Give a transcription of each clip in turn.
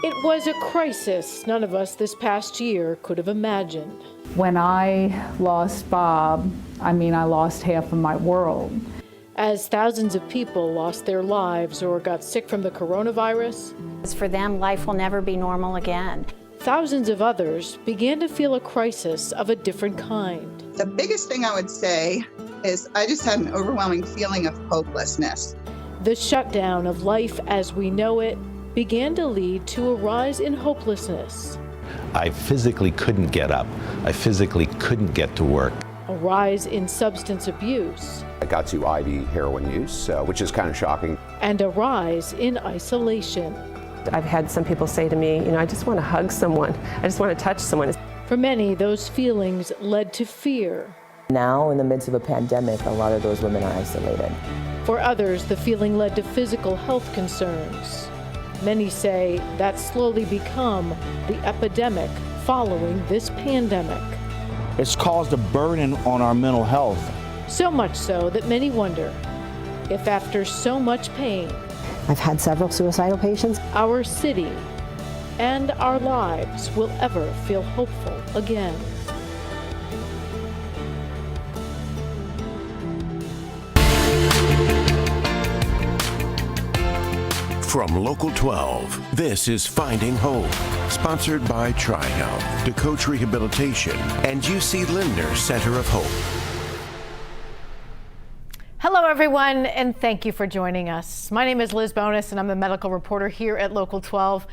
It was a crisis none of us this past year could have imagined. When I lost Bob, I lost half of my world. As thousands of people lost their lives or got sick from the coronavirus, for them, life will never be normal again. thousands of others began to feel a crisis of a different kind. The biggest thing I would say is I just had an overwhelming feeling of hopelessness. The shutdown of life as we know it began to lead to a rise in hopelessness. I physically couldn't get up. I physically couldn't get to work. A rise in substance abuse. I got to IV heroin use, which is kind of shocking. And a rise in isolation. I've had some people say to me, I just want to hug someone. I just want to touch someone. For many, those feelings led to fear. Now, in the midst of a pandemic, a lot of those women are isolated. For others, the feeling led to physical health concerns. Many say that's slowly become the epidemic following this pandemic. It's caused a burden on our mental health. So much so that many wonder if after so much pain, I've had several suicidal patients, our city and our lives will ever feel hopeful again. From Local 12, this is Finding Hope, sponsored by TriHealth, DeCoach Rehabilitation, and UC Lindner Center of Hope. Hello, everyone, and thank you for joining us. My name is Liz Bonis, and I'm the medical reporter here at Local 12.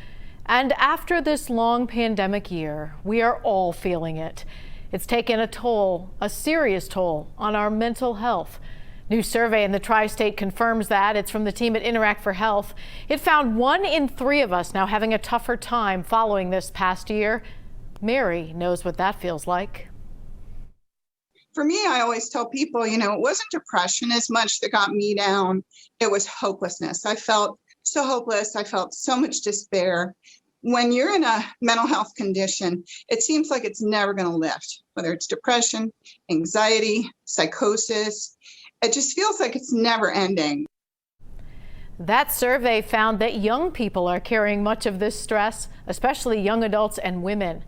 And after this long pandemic year, we are all feeling it. It's taken a toll, a serious toll, on our mental health. New survey in the tri-state confirms that. It's from the team at Interact for Health. It found 1 in 3 of us now having a tougher time following this past year. Mary knows what that feels like. For me, I always tell people, it wasn't depression as much that got me down. It was hopelessness. I felt so hopeless. I felt so much despair. When you're in a mental health condition, it seems like it's never going to lift, whether it's depression, anxiety, psychosis. It just feels like it's never ending. That survey found that young people are carrying much of this stress, especially young adults and women.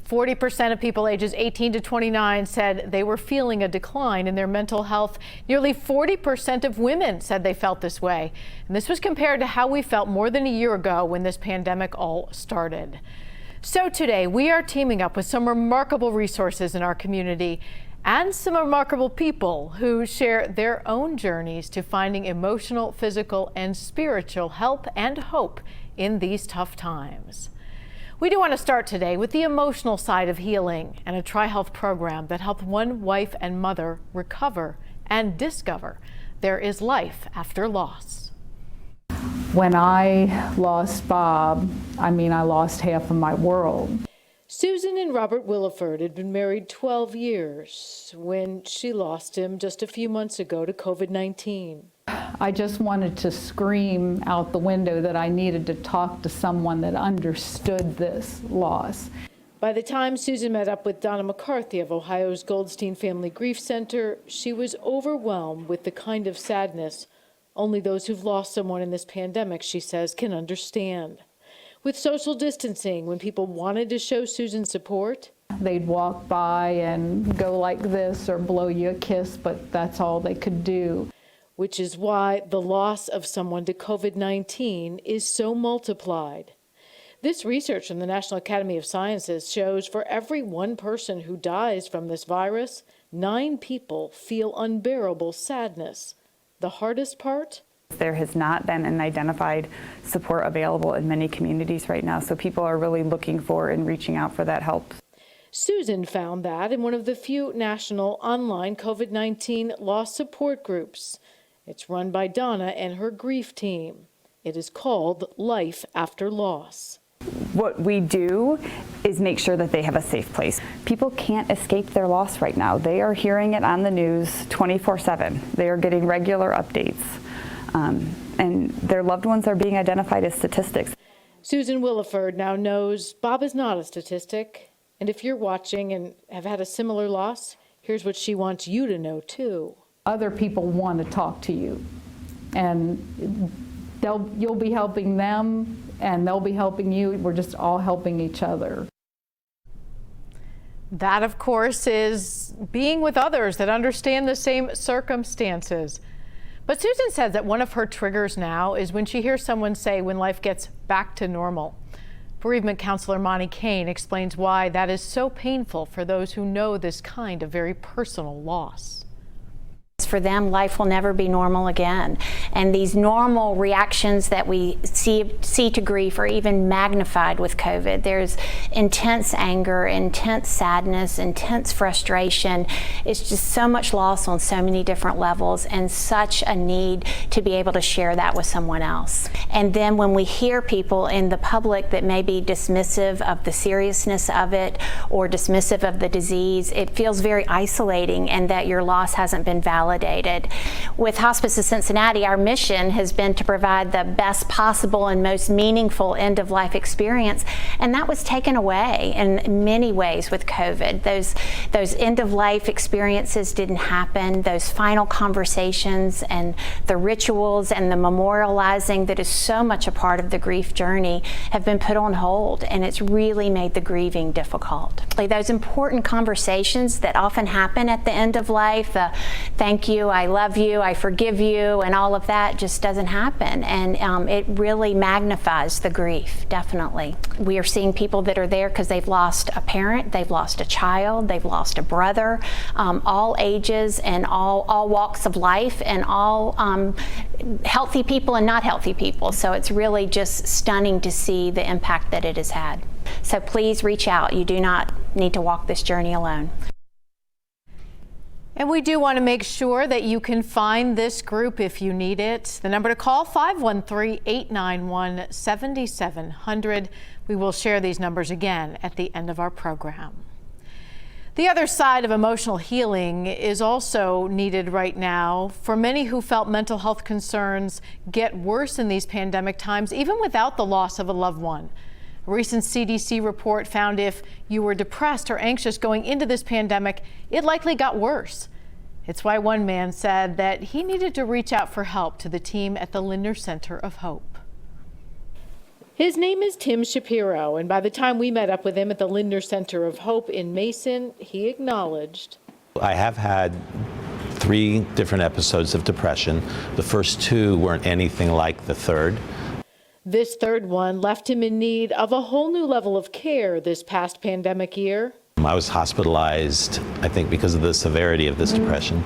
40% of people ages 18 to 29 said they were feeling a decline in their mental health. Nearly 40% of women said they felt this way. And this was compared to how we felt more than a year ago when this pandemic all started. So today we are teaming up with some remarkable resources in our community and some remarkable people who share their own journeys to finding emotional, physical, and spiritual help and hope in these tough times. We do want to start today with the emotional side of healing and a TriHealth program that helped one wife and mother recover and discover there is life after loss. When I lost Bob, I lost half of my world. Susan and Robert Williford had been married 12 years when she lost him just a few months ago to COVID-19. I just wanted to scream out the window that I needed to talk to someone that understood this loss. By the time Susan met up with Donna McCartney of Ohio's Goldstein Family Center, she was overwhelmed with the kind of sadness only those who've lost someone in this pandemic, she says, can understand. With social distancing, when people wanted to show Susan support, they'd walk by and go like this or blow you a kiss, but that's all they could do. Which is why the loss of someone to COVID-19 is so multiplied. This research from the National Academy of Sciences shows for every one person who dies from this virus, 9 people feel unbearable sadness. The hardest part? There has not been an identified support available in many communities right now, so people are really looking for and reaching out for that help. Susan found that in one of the few national online COVID-19 loss support groups. It's run by Donna and her grief team. It is called Life After Loss. What we do is make sure that they have a safe place. People can't escape their loss right now. They are hearing it on the news 24/7. They are getting regular updates. And their loved ones are being identified as statistics. Susan Williford now knows Bob is not a statistic. And if you're watching and have had a similar loss, here's what she wants you to know too. Other people want to talk to you. And You'll be helping them, and they'll be helping you. We're just all helping each other. That, of course, is being with others that understand the same circumstances. But Susan says that one of her triggers now is when she hears someone say when life gets back to normal. Bereavement counselor Monnie Caine explains why that is so painful for those who know this kind of very personal loss. For them, life will never be normal again. And these normal reactions that we see to grief are even magnified with COVID. There's intense anger, intense sadness, intense frustration. It's just so much loss on so many different levels and such a need to be able to share that with someone else. And then when we hear people in the public that may be dismissive of the seriousness of it or dismissive of the disease, it feels very isolating and that your loss hasn't been validated. With Hospice of Cincinnati, our mission has been to provide the best possible and most meaningful end-of-life experience, and that was taken away in many ways with COVID. Those end-of-life experiences didn't happen. Those final conversations and the rituals and the memorializing that is so much a part of the grief journey have been put on hold, and it's really made the grieving difficult. Those important conversations that often happen at the end of life, the thank you, I love you, I forgive you, and all of that just doesn't happen. And it really magnifies the grief, definitely. We are seeing people that are there because they've lost a parent, they've lost a child, they've lost a brother, all ages and all walks of life, and all healthy people and not healthy people. So it's really just stunning to see the impact that it has had. So please reach out. You do not need to walk this journey alone. And we do want to make sure that you can find this group if you need it. The number to call, 513-891-7700. We will share these numbers again at the end of our program. The other side of emotional healing is also needed right now for many who felt mental health concerns get worse in these pandemic times, even without the loss of a loved one. A recent CDC report found if you were depressed or anxious going into this pandemic, it likely got worse. It's why one man said that he needed to reach out for help to the team at the Lindner Center of Hope. His name is Tim Shapiro, and by the time we met up with him at the Lindner Center of Hope in Mason, he acknowledged, I have had 3 different episodes of depression. The first 2 weren't anything like the third. This third one left him in need of a whole new level of care this past pandemic year. I was hospitalized, I think, because of the severity of this depression.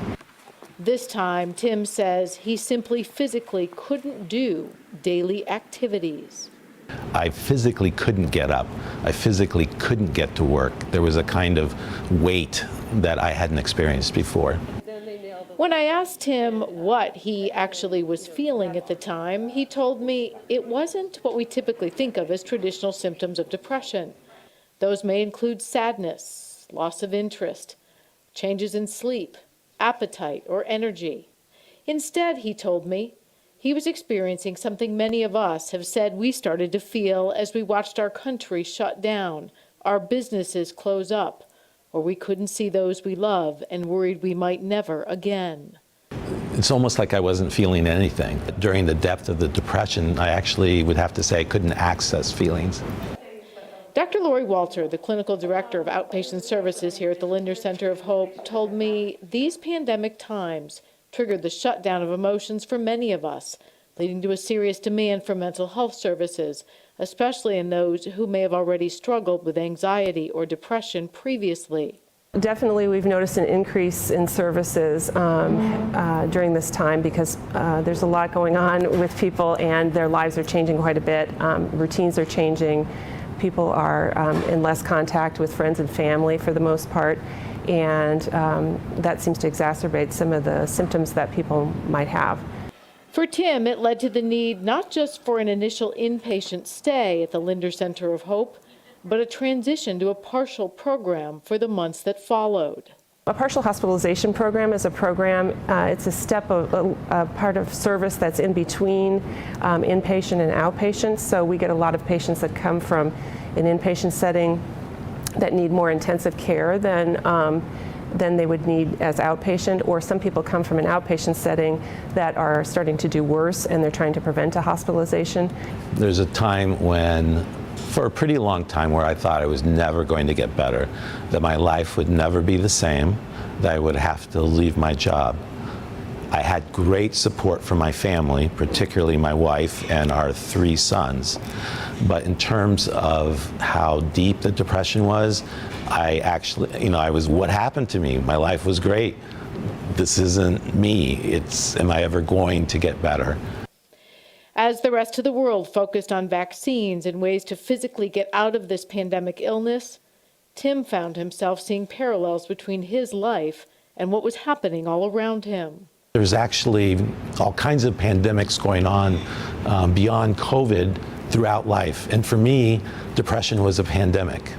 This time, Tim says he simply physically couldn't do daily activities. I physically couldn't get up. I physically couldn't get to work. There was a kind of weight that I hadn't experienced before. When I asked him what he actually was feeling at the time, he told me it wasn't what we typically think of as traditional symptoms of depression. Those may include sadness, loss of interest, changes in sleep, appetite, or energy. Instead, he told me, he was experiencing something many of us have said we started to feel as we watched our country shut down, our businesses close up, or we couldn't see those we love and worried we might never again. It's almost like I wasn't feeling anything. During the depth of the depression, I actually would have to say I couldn't access feelings. Dr. Lori Walter, the clinical director of outpatient services here at the Lindner Center of Hope, told me these pandemic times triggered the shutdown of emotions for many of us, leading to a serious demand for mental health services, especially in those who may have already struggled with anxiety or depression previously. Definitely, we've noticed an increase in services during this time because there's a lot going on with people and their lives are changing quite a bit. Routines are changing. People are in less contact with friends and family for the most part, and that seems to exacerbate some of the symptoms that people might have. For Tim, it led to the need not just for an initial inpatient stay at the Lindner Center of Hope, but a transition to a partial program for the months that followed. A partial hospitalization program is a program, it's a step of a part of service that's in between inpatient and outpatient. So we get a lot of patients that come from an inpatient setting that need more intensive care than than they would need as outpatient, or some people come from an outpatient setting that are starting to do worse and they're trying to prevent a hospitalization. There's a time when, for a pretty long time, where I thought I was never going to get better, that my life would never be the same, that I would have to leave my job. I had great support from my family, particularly my wife and our 3 sons. But in terms of how deep the depression was, I actually, what happened to me? My life was great. This isn't me. Am I ever going to get better? As the rest of the world focused on vaccines and ways to physically get out of this pandemic illness, Tim found himself seeing parallels between his life and what was happening all around him. There's actually all kinds of pandemics going on beyond COVID throughout life. And for me, depression was a pandemic.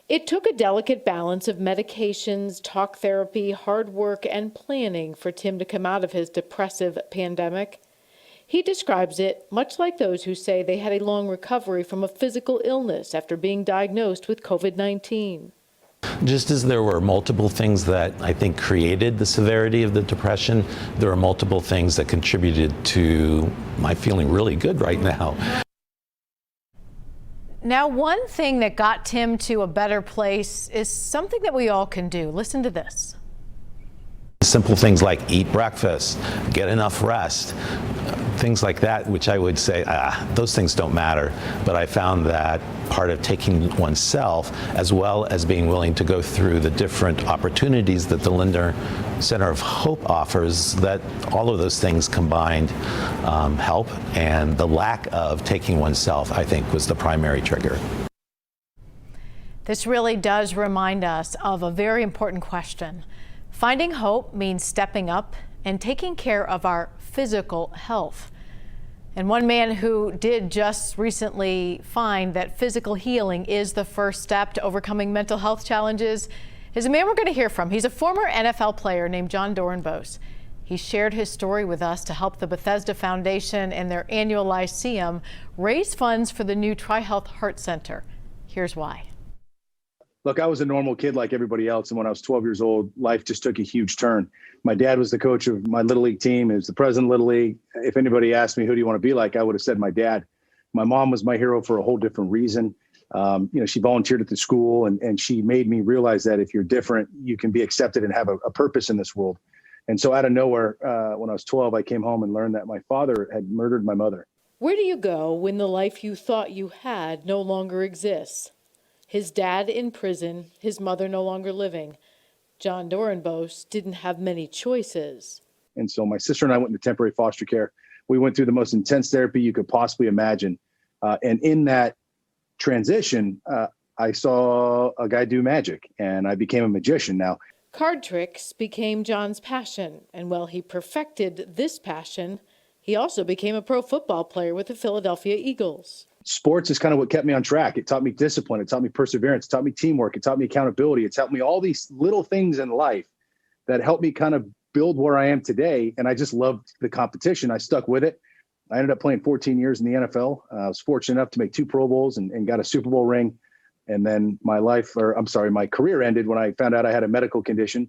It took a delicate balance of medications, talk therapy, hard work, and planning for Tim to come out of his depressive pandemic. He describes it much like those who say they had a long recovery from a physical illness after being diagnosed with COVID-19. Just as there were multiple things that I think created the severity of the depression, there are multiple things that contributed to my feeling really good right now. Now, one thing that got Tim to a better place is something that we all can do. Listen to this. Simple things like eat breakfast, get enough rest, things like that, which I would say, those things don't matter. But I found that part of taking oneself, as well as being willing to go through the different opportunities that the Lindner Center of Hope offers, that all of those things combined help. And the lack of taking oneself, I think, was the primary trigger. This really does remind us of a very important question. Finding hope means stepping up and taking care of our physical health. And one man who did just recently find that physical healing is the first step to overcoming mental health challenges is a man we're going to hear from. He's a former NFL player named Jonathon Buck. He shared his story with us to help the Bethesda Foundation and their annual Lyceum raise funds for the new TriHealth Heart Center. Here's why. Look, I was a normal kid like everybody else. And when I was 12 years old, life just took a huge turn. My dad was the coach of my Little League team. He was the president of Little League. If anybody asked me, who do you want to be like? I would have said my dad. My mom was my hero for a whole different reason. She volunteered at the school and she made me realize that if you're different, you can be accepted and have a purpose in this world. And so out of nowhere, when I was 12, I came home and learned that my father had murdered my mother. Where do you go when the life you thought you had no longer exists? His dad in prison, his mother no longer living. Jonathon Buck didn't have many choices. And so my sister and I went into temporary foster care. We went through the most intense therapy you could possibly imagine. And in that transition, I saw a guy do magic and I became a magician. Now, Card tricks became John's passion. And while he perfected this passion, he also became a pro football player with the Philadelphia Eagles. Sports is kind of what kept me on track. It taught me discipline. It taught me perseverance. It taught me teamwork. It taught me accountability. It's helped me all these little things in life that helped me kind of build where I am today. And I just loved the competition. I stuck with it. I ended up playing 14 years in the NFL. I was fortunate enough to make 2 Pro Bowls and got a Super Bowl ring. And then my career ended when I found out I had a medical condition.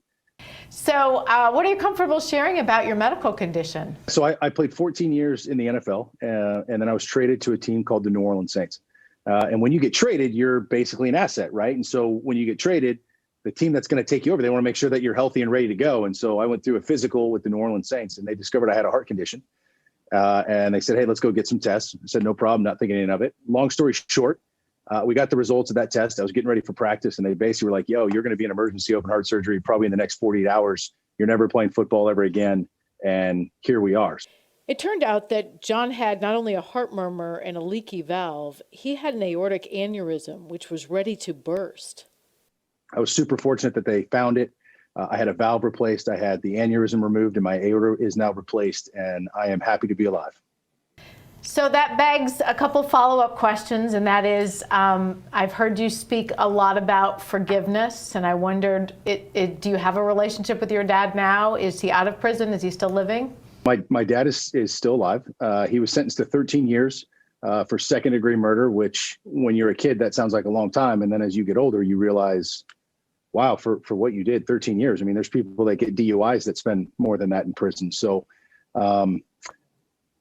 So what are you comfortable sharing about your medical condition? So I played 14 years in the NFL, and then I was traded to a team called the New Orleans Saints. And when you get traded, you're basically an asset, right? And so when you get traded, the team that's going to take you over, they want to make sure that you're healthy and ready to go. And so I went through a physical with the New Orleans Saints, and they discovered I had a heart condition. And they said, hey, let's go get some tests. I said, no problem, not thinking anything of it. Long story short, we got the results of that test. I was getting ready for practice, and they basically were like, yo, you're going to be in emergency open heart surgery probably in the next 48 hours. You're never playing football ever again. And here we are. It turned out that John had not only a heart murmur and a leaky valve, he had an aortic aneurysm, which was ready to burst. I was super fortunate that they found it. I had a valve replaced. I had the aneurysm removed, and my aorta is now replaced, and I am happy to be alive. So that begs a couple follow-up questions, and that is, I've heard you speak a lot about forgiveness, and I wondered, do you have a relationship with your dad now? Is he out of prison? Is he still living? My dad is still alive. He was sentenced to 13 years for second-degree murder, which when you're a kid, that sounds like a long time. And then as you get older, you realize wow, for what you did, 13 years. I mean, there's people that get DUIs that spend more than that in prison. So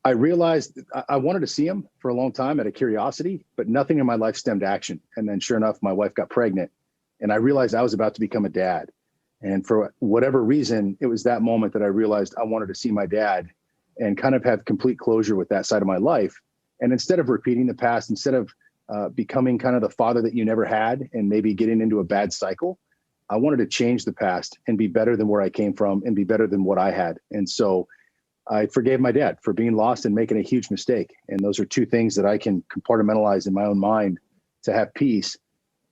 I realized I wanted to see him for a long time out of curiosity, but nothing in my life stemmed action. And then sure enough, my wife got pregnant and I realized I was about to become a dad. And for whatever reason, it was that moment that I realized I wanted to see my dad and kind of have complete closure with that side of my life. And instead of repeating the past, instead of becoming kind of the father that you never had and maybe getting into a bad cycle, I wanted to change the past and be better than where I came from and be better than what I had. And so I forgave my dad for being lost and making a huge mistake. And those are two things that I can compartmentalize in my own mind to have peace,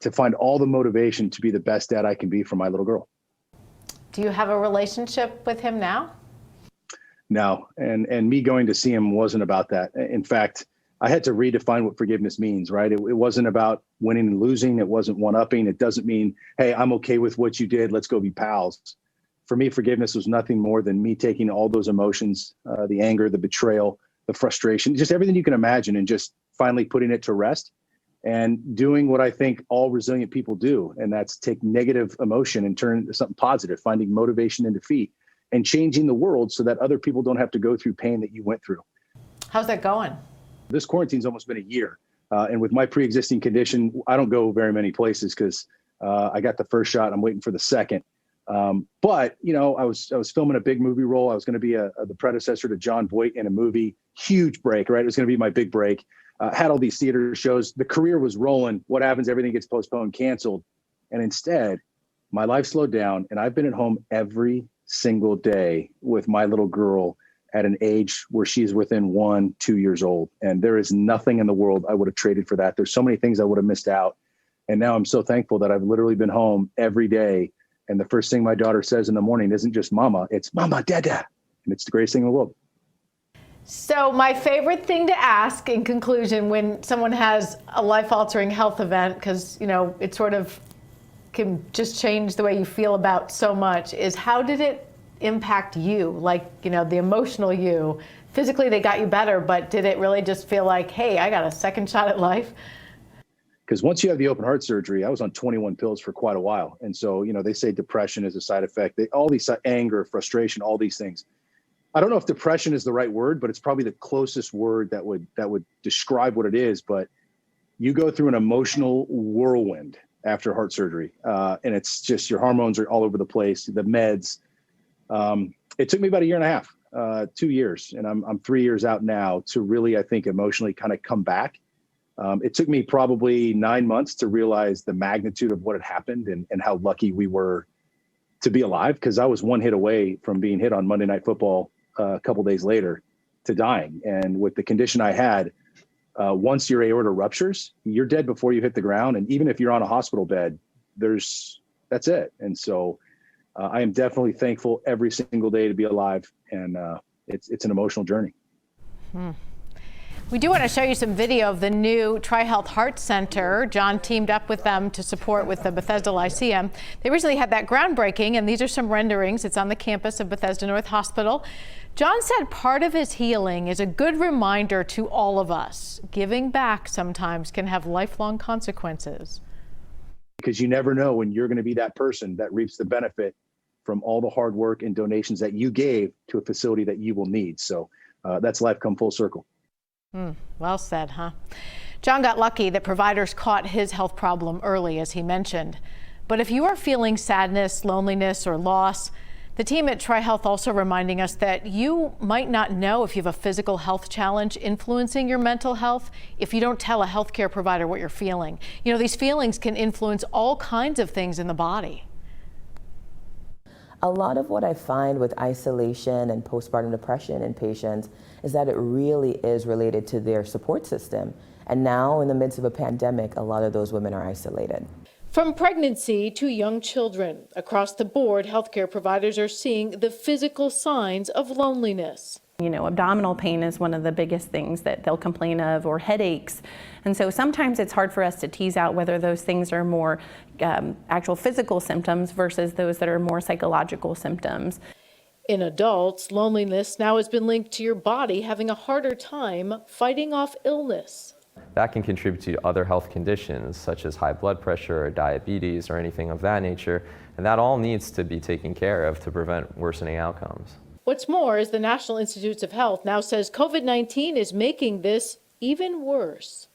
to find all the motivation to be the best dad I can be for my little girl. Do you have a relationship with him now? No, and me going to see him wasn't about that. In fact, I had to redefine what forgiveness means, right? It wasn't about winning and losing. It wasn't one-upping. It doesn't mean, hey, I'm okay with what you did. Let's go be pals. For me, forgiveness was nothing more than me taking all those emotions, the anger, the betrayal, the frustration, just everything you can imagine, and just finally putting it to rest and doing what I think all resilient people do. And that's take negative emotion and turn it into something positive, finding motivation in defeat and changing the world so that other people don't have to go through pain that you went through. How's that going? This quarantine's almost been a year. And with my pre-existing condition, I don't go very many places because I got the first shot. I'm waiting for the second. But, you know, I was filming a big movie role. I was going to be the predecessor to John Voight in a movie, huge break, right? It was going to be my big break. Had all these theater shows. The career was rolling. What happens? Everything gets postponed, canceled. And instead, my life slowed down and I've been at home every single day with my little girl at an age where she's within 1-2 years old. And there is nothing in the world I would have traded for that. There's so many things I would have missed out. And now I'm so thankful that I've literally been home every day. And the first thing my daughter says in the morning isn't just mama, it's mama, dada. And it's the greatest thing in the world. So my favorite thing to ask in conclusion when someone has a life-altering health event, because, you know, it sort of can just change the way you feel about so much, is how did it impact you? Like, you know, the emotional you. Physically, they got you better, but did it really just feel like, hey, I got a second shot at life? Because once you have the open heart surgery, I was on 21 pills for quite a while. And so, you know, they say depression is a side effect. All these anger, frustration, all these things. I don't know if depression is the right word, but it's probably the closest word that would describe what it is. But you go through an emotional whirlwind after heart surgery. And it's just your hormones are all over the place, the meds. It took me about 1.5 years, 2 years, and I'm 3 years out now to really, I think, emotionally kind of come back. It took me probably 9 months to realize the magnitude of what had happened and how lucky we were to be alive, because I was one hit away from being hit on Monday Night Football a couple days later to dying. And with the condition I had, once your aorta ruptures, you're dead before you hit the ground. And even if you're on a hospital bed, that's it. And so I am definitely thankful every single day to be alive. And it's an emotional journey. We do want to show you some video of the new TriHealth Heart Center. John teamed up with them to support with the Bethesda Lyceum. They recently had that groundbreaking, and these are some renderings. It's on the campus of Bethesda North Hospital. John said part of his healing is a good reminder to all of us. Giving back sometimes can have lifelong consequences. Because you never know when you're going to be that person that reaps the benefit from all the hard work and donations that you gave to a facility that you will need. So that's life come full circle. Well said, huh? John got lucky that providers caught his health problem early, as he mentioned. But if you are feeling sadness, loneliness, or loss, the team at TriHealth also reminding us that you might not know if you have a physical health challenge influencing your mental health if you don't tell a healthcare provider what you're feeling. You know, these feelings can influence all kinds of things in the body. A lot of what I find with isolation and postpartum depression in patients is that it really is related to their support system. And now in the midst of a pandemic, a lot of those women are isolated. From pregnancy to young children, across the board, healthcare providers are seeing the physical signs of loneliness. You know, abdominal pain is one of the biggest things that they'll complain of, or headaches. And so sometimes it's hard for us to tease out whether those things are more actual physical symptoms versus those that are more psychological symptoms. In adults, loneliness now has been linked to your body having a harder time fighting off illness. that can contribute to other health conditions such as high blood pressure or diabetes or anything of that nature. And that all needs to be taken care of to prevent worsening outcomes. What's more is the National Institutes of Health now says COVID-19 is making this even worse.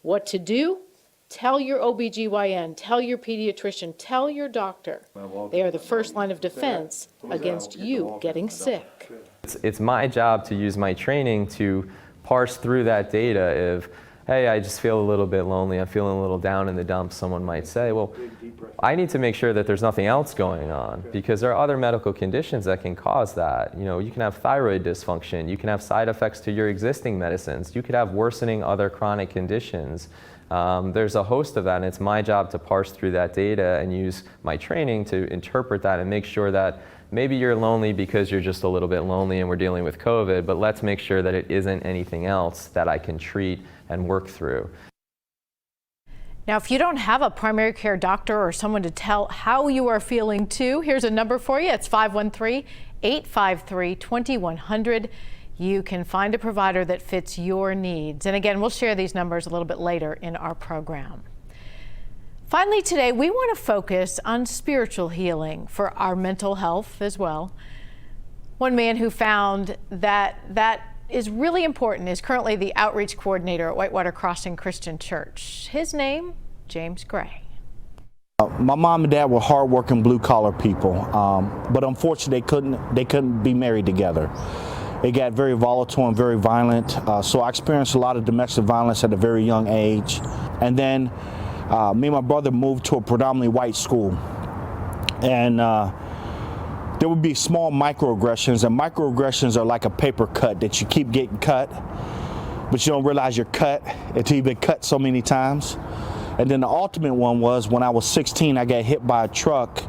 What to do? Tell your OB-GYN, tell your pediatrician, tell your doctor. They are the first line of defense against you getting sick. It's my job to use my training to parse through that data of, hey, I just feel a little bit lonely, I'm feeling a little down in the dumps, someone might say. Well, I need to make sure that there's nothing else going on, because there are other medical conditions that can cause that. You know, you can have thyroid dysfunction, you can have side effects to your existing medicines, you could have worsening other chronic conditions. There's a host of that, and it's my job to parse through that data and use my training to interpret that and make sure that maybe you're lonely because you're just a little bit lonely and we're dealing with COVID, but let's make sure that it isn't anything else that I can treat and work through. Now, if you don't have a primary care doctor or someone to tell how you are feeling to, here's a number for you. It's 513-853-2100. You can find a provider that fits your needs. And again, we'll share these numbers a little bit later in our program. Finally, today, we want to focus on spiritual healing for our mental health as well. One man who found that is really important is currently the outreach coordinator at Whitewater Crossing Christian Church. His name, James Gray. My mom and dad were hardworking blue-collar people, but unfortunately they couldn't be married together. It got very volatile and very violent, so I experienced a lot of domestic violence at a very young age. And then me and my brother moved to a predominantly white school, and there would be small microaggressions, and microaggressions are like a paper cut that you keep getting cut, but you don't realize you're cut until you've been cut so many times. And then the ultimate one was when I was 16, I got hit by a truck,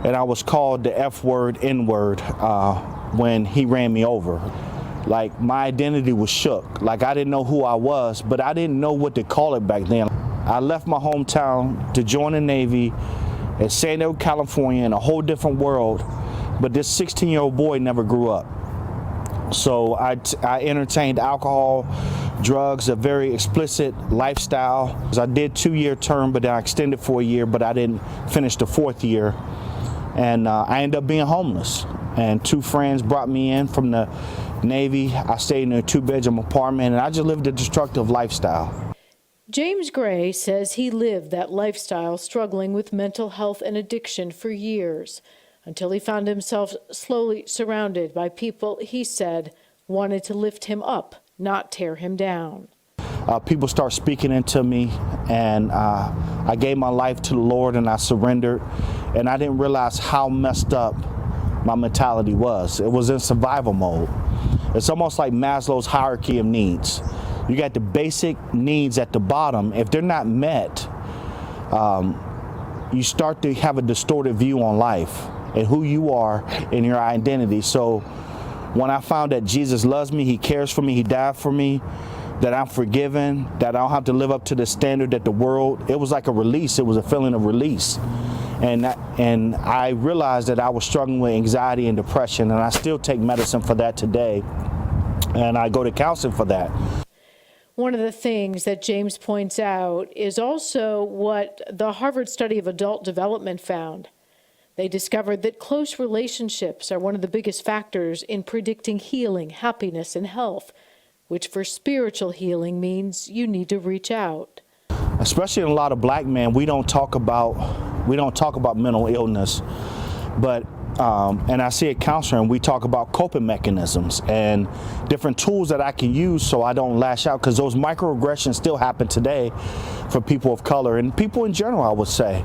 and I was called the F-word, N-word when he ran me over. Like, my identity was shook. Like, I didn't know who I was, but I didn't know what to call it back then. I left my hometown to join the Navy in San Diego, California, in a whole different world, but this 16-year-old boy never grew up. So I entertained alcohol, drugs, a very explicit lifestyle. I did 2-year term, but I extended for a year, but I didn't finish the 4th year. And I ended up being homeless. And 2 friends brought me in from the Navy. I stayed in a 2-bedroom apartment, and I just lived a destructive lifestyle. James Gray says he lived that lifestyle struggling with mental health and addiction for years, until he found himself slowly surrounded by people he said wanted to lift him up, not tear him down. People start speaking into me, and I gave my life to the Lord, and I surrendered, and I didn't realize how messed up my mentality was. It was in survival mode. It's almost like Maslow's hierarchy of needs. You got the basic needs at the bottom. If they're not met, you start to have a distorted view on life and who you are and your identity. So when I found that Jesus loves me, he cares for me, he died for me, that I'm forgiven, that I don't have to live up to the standard that the world, it was like a release. It was a feeling of release. And I realized that I was struggling with anxiety and depression, and I still take medicine for that today. And I go to counseling for that. One of the things that James points out is also what the Harvard study of adult development found. They discovered that close relationships are one of the biggest factors in predicting healing, happiness, and health, which for spiritual healing means you need to reach out. Especially in a lot of black men, we don't talk about mental illness, but and I see a counselor, and we talk about coping mechanisms and different tools that I can use so I don't lash out, because those microaggressions still happen today for people of color and people in general, I would say.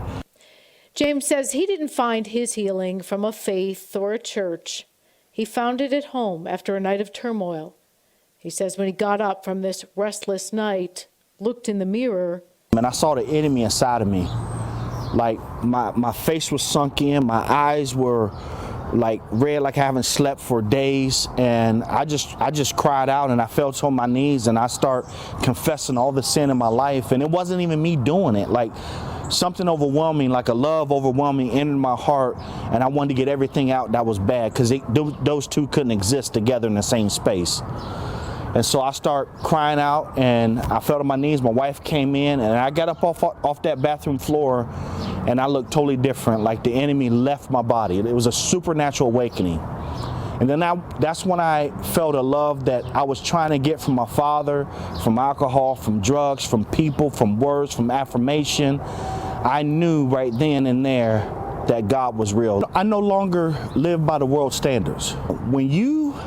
James says he didn't find his healing from a faith or a church. He found it at home after a night of turmoil. He says when he got up from this restless night, looked in the mirror, and I saw the enemy inside of me. Like my face was sunk in, my eyes were like red, like I haven't slept for days, and I just cried out, and I fell to my knees, and I start confessing all the sin in my life, and it wasn't even me doing it. Like something overwhelming, like a love overwhelming entered my heart, and I wanted to get everything out that was bad, because those two couldn't exist together in the same space. And so I start crying out, and I fell to my knees. My wife came in, and I got up off that bathroom floor, and I looked totally different, like the enemy left my body. It was a supernatural awakening. And then that's when I felt a love that I was trying to get from my father, from alcohol, from drugs, from people, from words, from affirmation. I knew right then and there that God was real. I no longer live by the world standards. When you've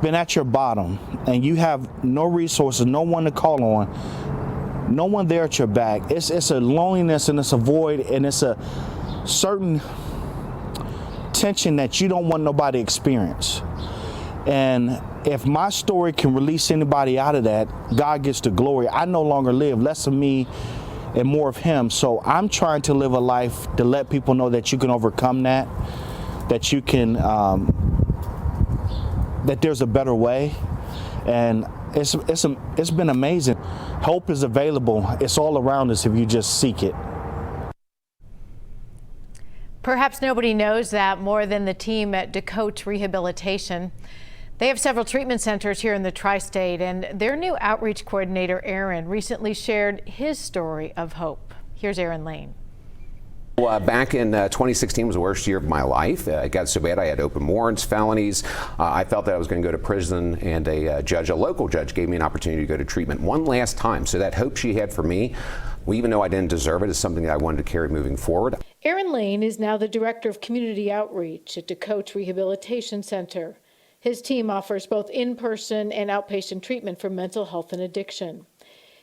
been at your bottom and you have no resources, no one to call on, no one there at your back, it's a loneliness and it's a void and it's a certain tension that you don't want nobody to experience. And if my story can release anybody out of that, God gets the glory. I no longer live, less of me and more of him. So I'm trying to live a life to let people know that you can overcome that you can, that there's a better way. And it's been amazing. Hope is available. It's all around us if you just seek it. Perhaps nobody knows that more than the team at DeCoach Rehabilitation. They have several treatment centers here in the tri-state, and their new outreach coordinator, Erin, recently shared his story of hope. Here's Erin Lane. Back in 2016 was the worst year of my life. It got so bad I had open warrants, felonies. I felt that I was going to go to prison, and a local judge gave me an opportunity to go to treatment one last time. So that hope she had for me, well, even though I didn't deserve it, is something that I wanted to carry moving forward. Erin Lane is now the Director of Community Outreach at DeCoach Rehabilitation Center. His team offers both in-person and outpatient treatment for mental health and addiction.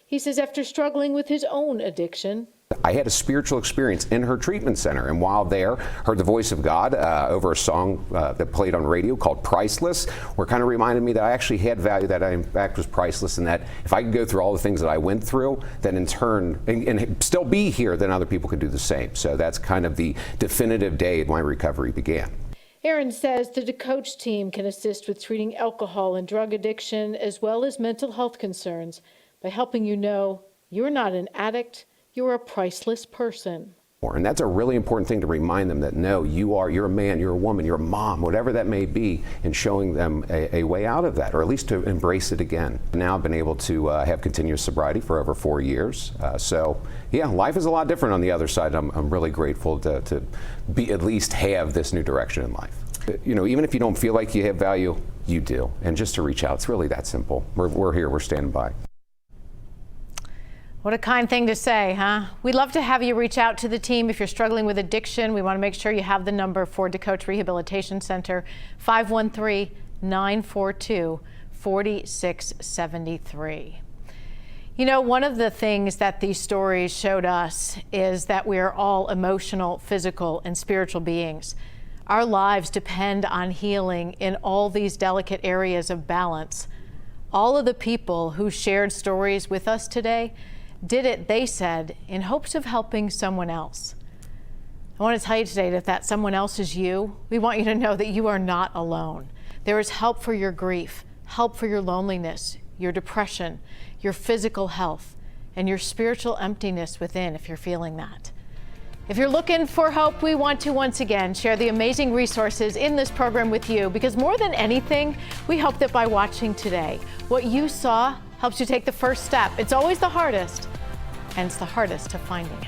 He says after struggling with his own addiction, I had a spiritual experience in her treatment center, and while there, heard the voice of God over a song that played on radio called Priceless, where it kind of reminded me that I actually had value, that I in fact was priceless, and that if I could go through all the things that I went through, then in turn, and still be here, then other people could do the same. So that's kind of the definitive day my recovery began. Erin says the DeCoach team can assist with treating alcohol and drug addiction as well as mental health concerns by helping you know you're not an addict, you're a priceless person. And that's a really important thing to remind them that no, you're a man, you're a woman, you're a mom, whatever that may be, and showing them a way out of that, or at least to embrace it again. Now I've been able to have continuous sobriety for over 4 years. So yeah, life is a lot different on the other side. I'm really grateful to at least have this new direction in life. You know, even if you don't feel like you have value, you do. And just to reach out, it's really that simple. We're here, we're standing by. What a kind thing to say, huh? We'd love to have you reach out to the team if you're struggling with addiction. We want to make sure you have the number for DeCoach Rehabilitation Center, 513-942-4673. You know, one of the things that these stories showed us is that we are all emotional, physical, and spiritual beings. Our lives depend on healing in all these delicate areas of balance. All of the people who shared stories with us today did it, they said, in hopes of helping someone else. I want to tell you today that if that someone else is you, we want you to know that you are not alone. There is help for your grief, help for your loneliness, your depression, your physical health, and your spiritual emptiness within if you're feeling that. If you're looking for hope, we want to once again share the amazing resources in this program with you, because more than anything, we hope that by watching today, what you saw helps you take the first step. It's always the hardest, and it's the hardest to finding it.